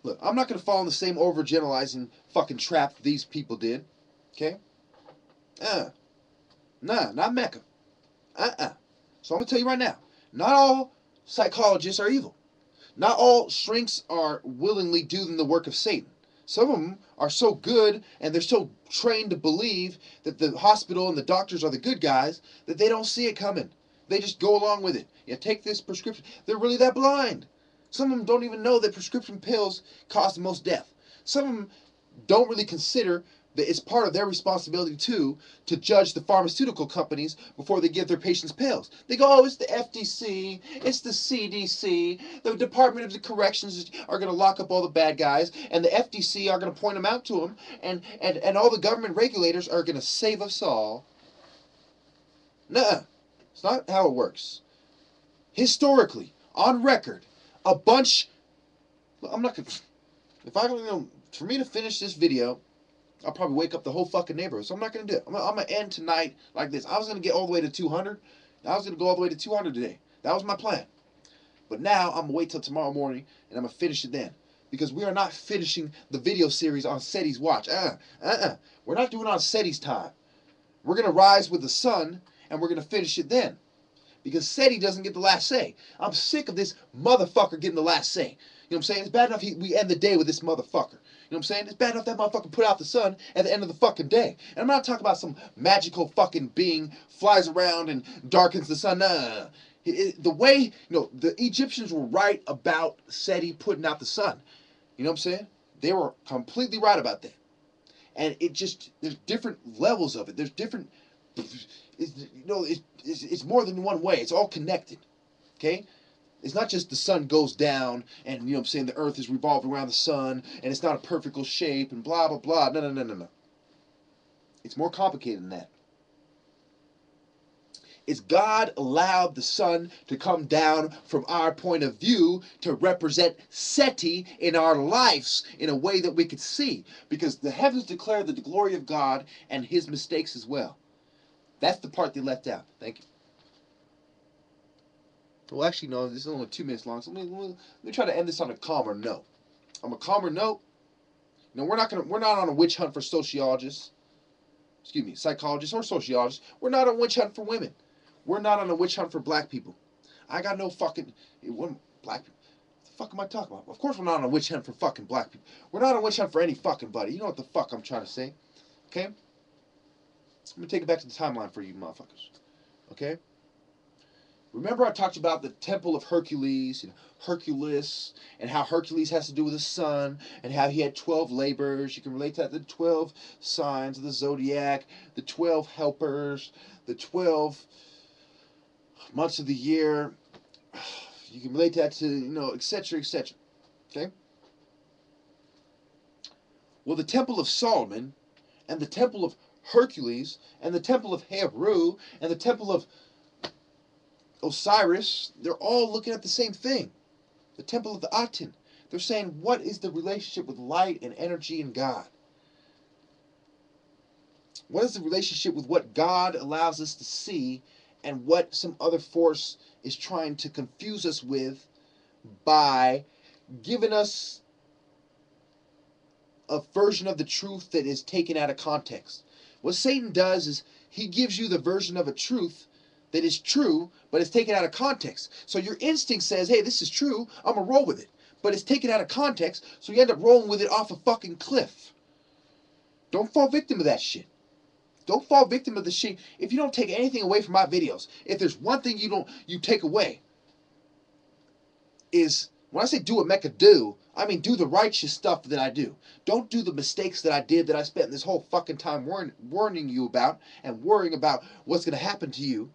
Look, I'm not going to fall in the same overgeneralizing fucking trap these people did. Okay? Nah, not Mecca. So I'm going to tell you right now, not all psychologists are evil. Not all shrinks are willingly doing the work of Satan. Some of them are so good and they're so trained to believe that the hospital and the doctors are the good guys that they don't see it coming. They just go along with it. Yeah, take this prescription. They're really that blind. Some of them don't even know that prescription pills cause the most death. Some of them don't really consider that it's part of their responsibility too to judge the pharmaceutical companies before they give their patients pills. They go, oh, it's the FDC, it's the CDC, the Department of the Corrections are going to lock up all the bad guys, and the FDC are going to point them out to them, and all the government regulators are going to save us all. Nuh-uh. It's not how it works. Historically, on record, a bunch... I'm not going to... If I don't know... For me to finish this video, I'll probably wake up the whole fucking neighborhood. So I'm not going to do it. I'm going to end tonight like this. I was going to get all the way to 200. I was going to go all the way to 200 today. That was my plan. But now I'm going to wait till tomorrow morning and I'm going to finish it then. Because we are not finishing the video series on SETI's watch. We're not doing it on SETI's time. We're going to rise with the sun and we're going to finish it then. Because SETI doesn't get the last say. I'm sick of this motherfucker getting the last say. You know what I'm saying? It's bad enough we end the day with this motherfucker. You know what I'm saying? It's bad enough that motherfucker put out the sun at the end of the fucking day. And I'm not talking about some magical fucking being flies around and darkens the sun. No. The way, the Egyptians were right about SETI putting out the sun. You know what I'm saying? They were completely right about that. And it just, there's different levels of it. There's different, it's more than one way. It's all connected. Okay? It's not just the sun goes down and, the earth is revolving around the sun and it's not a perfect shape and blah, blah, blah. No. It's more complicated than that. It's God allowed the sun to come down from our point of view to represent SETI in our lives in a way that we could see. Because the heavens declare the glory of God and his mistakes as well. That's the part they left out. Thank you. Well, actually, no, this is only 2 minutes long, so let me try to end this on a calmer note. On a calmer note, we're not on a witch hunt for psychologists or sociologists. We're not on a witch hunt for women. We're not on a witch hunt for black people. I got no fucking black people. What the fuck am I talking about? Of course we're not on a witch hunt for fucking black people. We're not on a witch hunt for any fucking buddy. You know what the fuck I'm trying to say. Okay? I'm gonna take it back to the timeline for you motherfuckers. Okay? Remember I talked about the temple of Hercules, Hercules, and how Hercules has to do with the sun, and how he had 12 labors. You can relate that to the 12 signs of the zodiac, the 12 helpers, the 12 months of the year. You can relate that to, etc., etc. Okay? Well, the temple of Solomon, and the temple of Hercules, and the temple of Heru, and the temple of Osiris, they're all looking at the same thing. The temple of the Aten. They're saying, what is the relationship with light and energy and God? What is the relationship with what God allows us to see and what some other force is trying to confuse us with by giving us a version of the truth that is taken out of context? What Satan does is he gives you the version of a truth that is true, but it's taken out of context. So your instinct says, hey, this is true, I'm going to roll with it. But it's taken out of context, so you end up rolling with it off a fucking cliff. Don't fall victim of that shit. Don't fall victim of the shit. If you don't take anything away from my videos, if there's one thing you take away, is, when I say do what Mecca do, I mean do the righteous stuff that I do. Don't do the mistakes that I did, that I spent this whole fucking time warning you about and worrying about what's going to happen to you.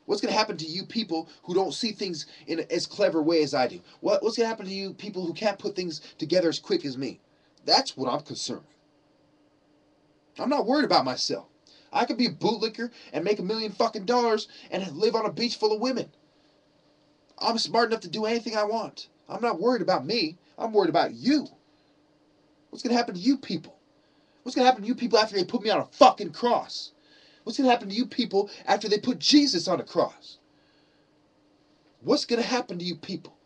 What's going to happen to you people who don't see things in as clever way as I do? What's going to happen to you people who can't put things together as quick as me? That's what I'm concerned with. I'm not worried about myself. I could be a bootlicker and make $1 million fucking dollars and live on a beach full of women. I'm smart enough to do anything I want. I'm not worried about me. I'm worried about you. What's going to happen to you people? What's going to happen to you people after they put me on a fucking cross? What's going to happen to you people after they put Jesus on a cross? What's going to happen to you people?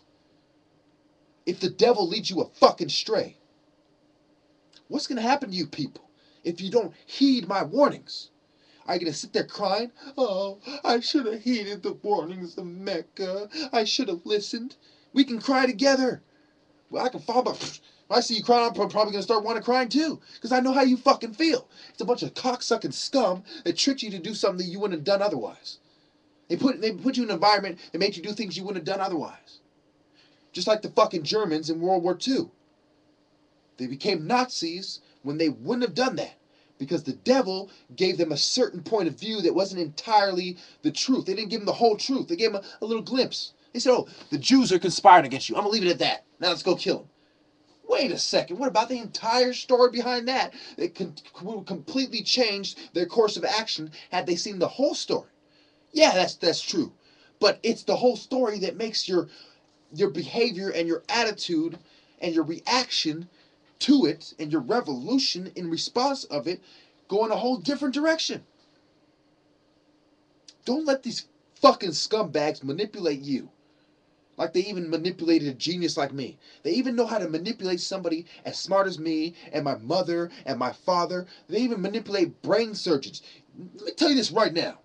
if the devil leads you a fucking stray? What's going to happen to you people if you don't heed my warnings? Are you going to sit there crying? Oh, I should have heeded the warnings of Mecca. I should have listened. We can cry together. Well, I can fall, but when I see you crying, I'm probably going to start wanting crying too. Because I know how you fucking feel. It's a bunch of cocksucking scum that tricked you to do something that you wouldn't have done otherwise. They put you in an environment that made you do things you wouldn't have done otherwise. Just like the fucking Germans in World War II. They became Nazis when they wouldn't have done that. Because the devil gave them a certain point of view that wasn't entirely the truth. They didn't give them the whole truth. They gave them a little glimpse. They said, oh, the Jews are conspiring against you. I'm going to leave it at that. Now let's go kill them. Wait a second. What about the entire story behind that? It would completely change their course of action had they seen the whole story. Yeah, that's true. But it's the whole story that makes your behavior and your attitude and your reaction to it and your revolution in response of it go in a whole different direction. Don't let these fucking scumbags manipulate you. Like they even manipulated a genius like me. They even know how to manipulate somebody as smart as me and my mother and my father. They even manipulate brain surgeons. Let me tell you this right now.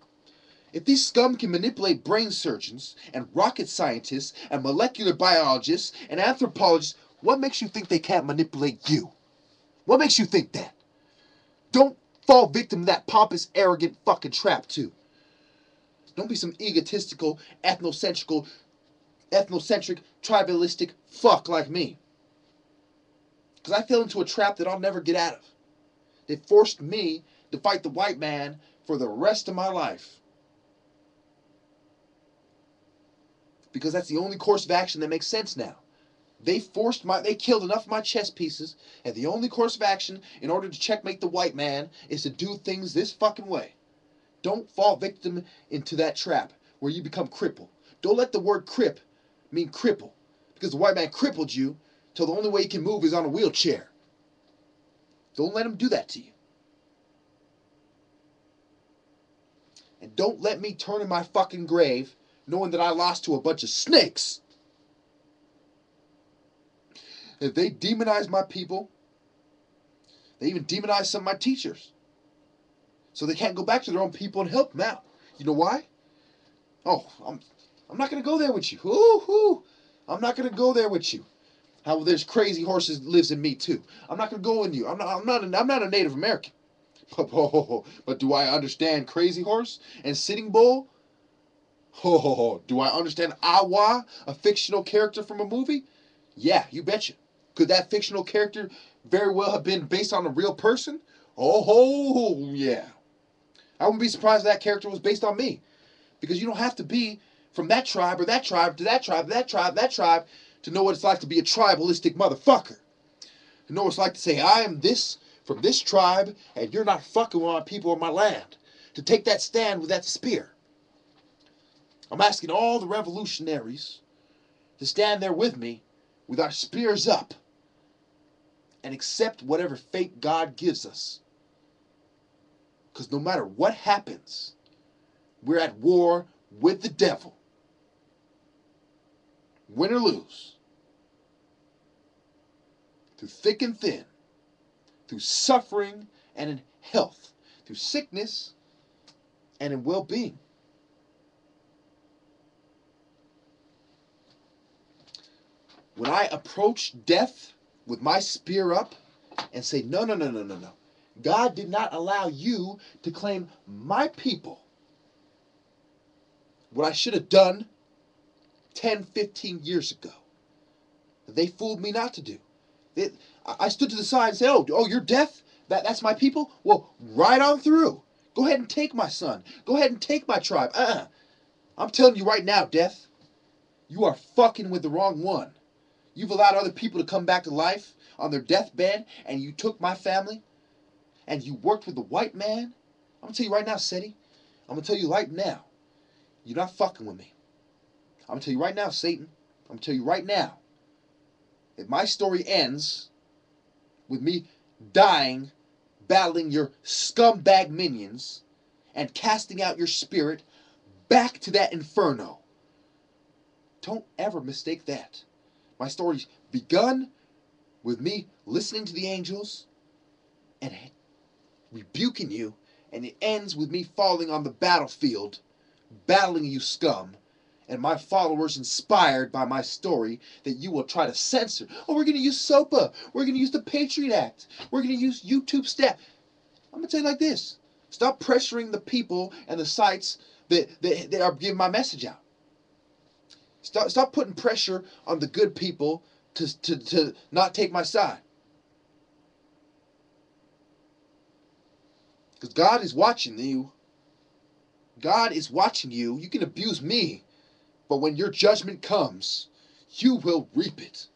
If these scum can manipulate brain surgeons and rocket scientists and molecular biologists and anthropologists, what makes you think they can't manipulate you? What makes you think that? Don't fall victim to that pompous, arrogant fucking trap too. Don't be some egotistical, ethnocentric, tribalistic fuck like me. Because I fell into a trap that I'll never get out of. They forced me to fight the white man for the rest of my life. Because that's the only course of action that makes sense now. They killed enough of my chess pieces, and the only course of action in order to checkmate the white man is to do things this fucking way. Don't fall victim into that trap where you become crippled. Don't let the word crip mean cripple, because the white man crippled you till the only way he can move is on a wheelchair. Don't let him do that to you. And don't let me turn in my fucking grave knowing that I lost to a bunch of snakes. If they demonize my people, they even demonize some of my teachers. So they can't go back to their own people and help them out. You know why? Oh, I'm not going to go there with you. Ooh, I'm not going to go there with you. How there's crazy horses lives in me too. I'm not going to go in you. I'm not a Native American. But do I understand Crazy Horse and Sitting Bull? Do I understand Awa, a fictional character from a movie? Yeah, you betcha. Could that fictional character very well have been based on a real person? Oh, yeah. I wouldn't be surprised if that character was based on me. Because you don't have to be from that tribe or that tribe to that tribe, that tribe to know what it's like to be a tribalistic motherfucker. To know what it's like to say, I am this from this tribe and you're not fucking with my people or my land. To take that stand with that spear. I'm asking all the revolutionaries to stand there with me with our spears up and accept whatever fate God gives us. Because no matter what happens, we're at war with the devil. Win or lose. Through thick and thin. Through suffering and in health. Through sickness and in well-being. When I approach death with my spear up and say, no. God did not allow you to claim my people. What I should have done 10, 15 years ago. They fooled me not to do. I stood to the side and said, oh, you're deaf? That's my people? Well, right on through. Go ahead and take my son. Go ahead and take my tribe. I'm telling you right now, death, you are fucking with the wrong one. You've allowed other people to come back to life on their deathbed, and you took my family, and you worked with the white man. I'm going to tell you right now, Seti. I'm going to tell you right now. You're not fucking with me. I'm going to tell you right now, Satan. I'm going to tell you right now. If my story ends with me dying, battling your scumbag minions, and casting out your spirit back to that inferno, don't ever mistake that. My story's begun with me listening to the angels and rebuking you, and it ends with me falling on the battlefield, battling you scum, and my followers inspired by my story that you will try to censor. Oh, we're going to use SOPA. We're going to use the Patriot Act. We're going to use YouTube Stat. I'm going to tell you like this. Stop pressuring the people and the sites that are giving my message out. Stop putting pressure on the good people to not take my side. Because God is watching you. God is watching you. You can abuse me, but when your judgment comes, you will reap it.